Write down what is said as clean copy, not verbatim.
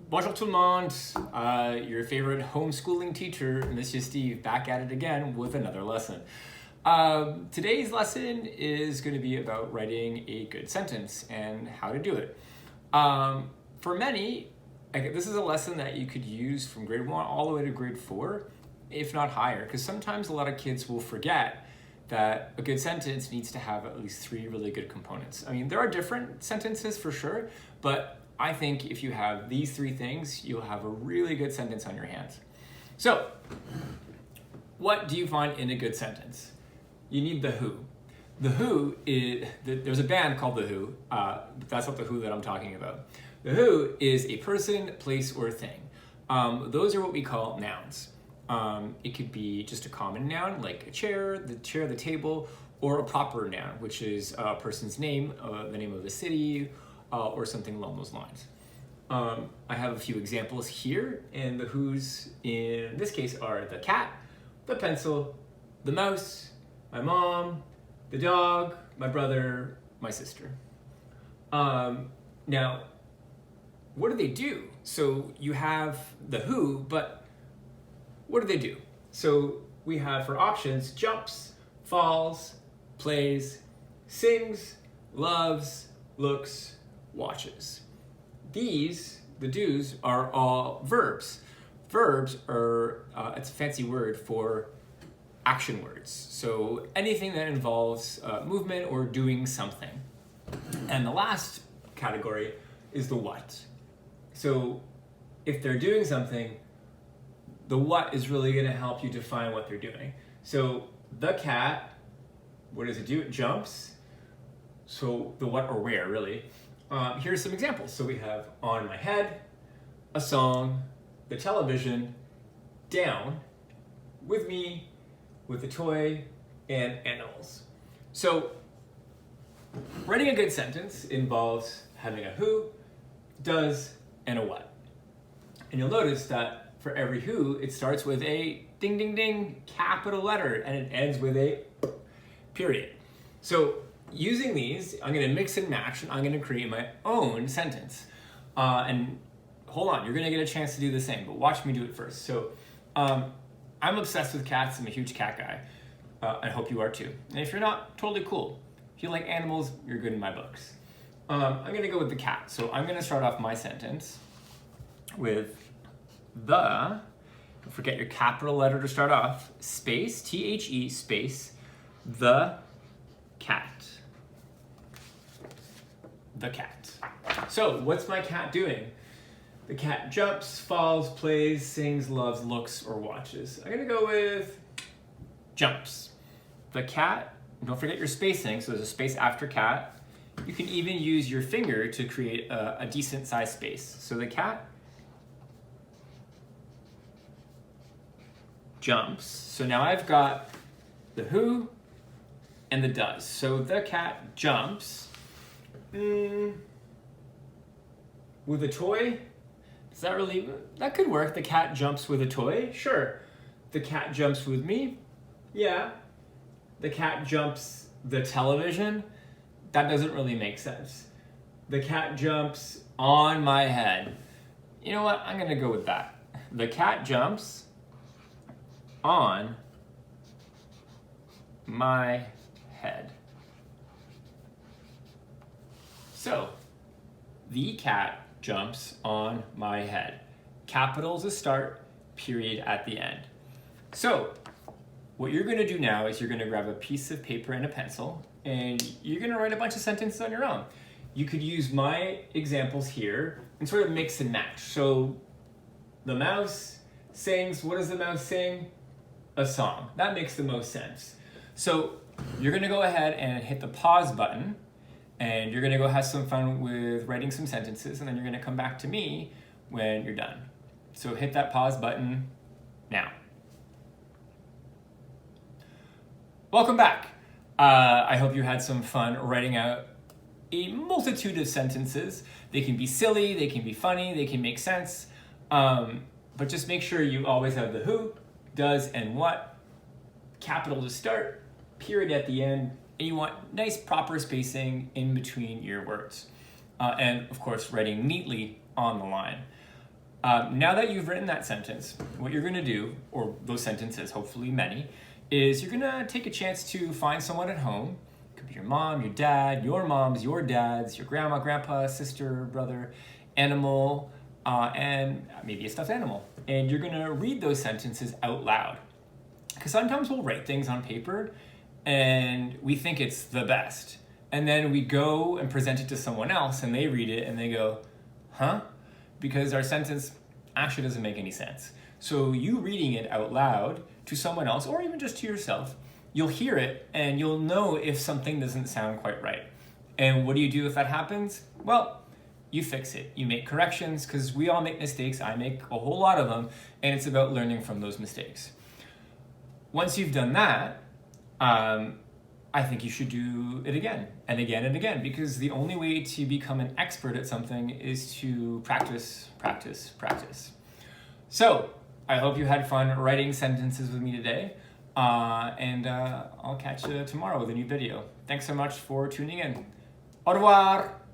Bonjour tout le monde, your favorite homeschooling teacher, Monsieur Steve, back at it again with another lesson. Today's lesson is going to be about writing a good sentence and how to do it. For many, this is a lesson that you could use from grade 1 all the way to grade 4, if not higher, because sometimes a lot of kids will forget that a good sentence needs to have at least 3 really good components. I mean, there are different sentences for sure, but I think if you have these 3 things, you'll have a really good sentence on your hands. So, what do you find in a good sentence? You need the who. The who is, there's a band called The Who, but that's not the who that I'm talking about. The who is a person, place, or thing. Those are what we call nouns. It could be just a common noun like a chair, the table, or a proper noun, which is a person's name, the name of the city, or something along those lines. I have a few examples here, and the who's in this case are the cat, the pencil, the mouse, my mom, the dog, my brother, my sister. Now, what do they do? So you have the who, but what do they do? So we have for options, jumps, falls, plays, sings, loves, looks, watches. These, the do's, are all verbs. Verbs are, it's a fancy word for action words. So anything that involves movement or doing something. And the last category is the what. So if they're doing something, the what is really going to help you define what they're doing. So the cat, what does it do? It jumps. So the what or where, really. Here's some examples. So we have on my head, a song, the television, down, with me, with a toy, and animals. So writing a good sentence involves having a who, does, and a what. And you'll notice that for every who, it starts with a ding, ding, ding, capital letter, and it ends with a period. So using these, I'm going to mix and match, and I'm going to create my own sentence. And hold on, you're going to get a chance to do the same, but watch me do it first. So I'm obsessed with cats. I'm a huge cat guy. I hope you are too. And if you're not, totally cool. If you like animals, you're good in my books. I'm going to go with the cat. So I'm going to start off my sentence with the, don't forget your capital letter to start off, space, T-H-E, space, the cat. The cat. So what's my cat doing? The cat jumps, falls, plays, sings, loves, looks, or watches. I'm gonna go with jumps. The cat, don't forget your spacing, so there's a space after cat. You can even use your finger to create a decent sized space. So the cat jumps. So now I've got the who and the does. So the cat jumps with a toy. Is that really, that could work. The cat jumps with a toy, sure. The cat jumps with me, yeah. The cat jumps the television, that doesn't really make sense. The cat jumps on my head. You know what, I'm gonna go with that. The cat jumps on my head. So, the cat jumps on my head. Capital to start, period at the end. So, what you're going to do now is you're going to grab a piece of paper and a pencil, and you're going to write a bunch of sentences on your own. You could use my examples here and sort of mix and match. So, the mouse sings, what does the mouse sing? A song. That makes the most sense. So, you're going to go ahead and hit the pause button, and you're going to go have some fun with writing some sentences, and then you're going to come back to me when you're done. So hit that pause button now. Welcome back. I hope you had some fun writing out a multitude of sentences. They can be silly, they can be funny, they can make sense, but just make sure you always have the who, does, and what, capital to start, period at the end, and you want nice proper spacing in between your words. And of course, writing neatly on the line. Now that you've written that sentence, what you're going to do, or those sentences, hopefully many, is you're going to take a chance to find someone at home. It could be your mom, your dad, your moms, your dads, your grandma, grandpa, sister, brother, animal, and maybe a stuffed animal. And you're going to read those sentences out loud. Because sometimes we'll write things on paper and we think it's the best. And then we go and present it to someone else and they read it and they go, huh? Because our sentence actually doesn't make any sense. So you reading it out loud to someone else, or even just to yourself, you'll hear it and you'll know if something doesn't sound quite right. And what do you do if that happens? Well, you fix it. You make corrections, because we all make mistakes. I make a whole lot of them, and it's about learning from those mistakes. Once you've done that, I think you should do it again and again and again, because the only way to become an expert at something is to practice, practice, practice. So I hope you had fun writing sentences with me today, and I'll catch you tomorrow with a new video. Thanks so much for tuning in. Au revoir!